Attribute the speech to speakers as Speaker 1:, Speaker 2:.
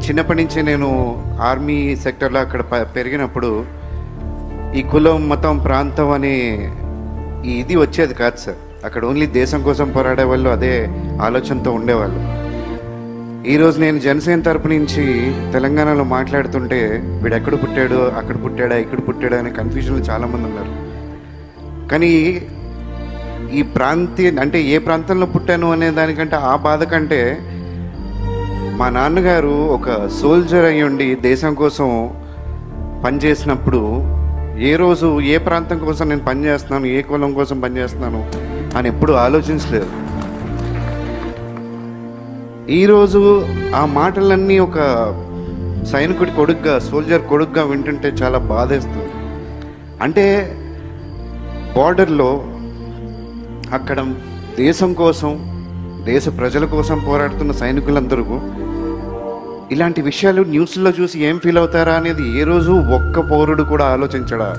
Speaker 1: చిన్నప్పటి నుంచి నేను ఆర్మీ సెక్టర్లో అక్కడ పెరిగినప్పుడు ఈ కులం మతం ప్రాంతం అనే ఇది వచ్చేది కాదు సార్. అక్కడ ఓన్లీ దేశం కోసం పోరాడే వాళ్ళు అదే ఆలోచనతో ఉండేవాళ్ళు. ఈరోజు నేను జనసేన తరపు నుంచి తెలంగాణలో మాట్లాడుతుంటే వీడు ఎక్కడ పుట్టాడు, అక్కడ పుట్టాడా, ఇక్కడ పుట్టాడా అనే కన్ఫ్యూజన్లు చాలామంది ఉన్నారు. కానీ ఈ అంటే ఏ ప్రాంతంలో పుట్టాను అనే దానికంటే ఆ బాధ కంటే మా నాన్నగారు ఒక సోల్జర్ అయ్యుండి దేశం కోసం పనిచేసినప్పుడు ఏ రోజు ఏ ప్రాంతం కోసం నేను పనిచేస్తున్నాను, ఏ కులం కోసం పనిచేస్తున్నాను అని ఎప్పుడు ఆలోచించలేదు. ఈరోజు ఆ మాటలన్నీ ఒక సైనికుడి కొడుగ్గా, సోల్జర్ కొడుగ్గా వింటుంటే చాలా బాధేస్తుంది. అంటే బార్డర్లో అక్కడ దేశం కోసం, దేశ ప్రజల కోసం పోరాడుతున్న సైనికులందరూ ఇలాంటి విషయాలు న్యూస్లో చూసి ఏం ఫీల్ అవుతారా అనేది ఏ రోజు ఒక్క పౌరుడు కూడా ఆలోచించడా?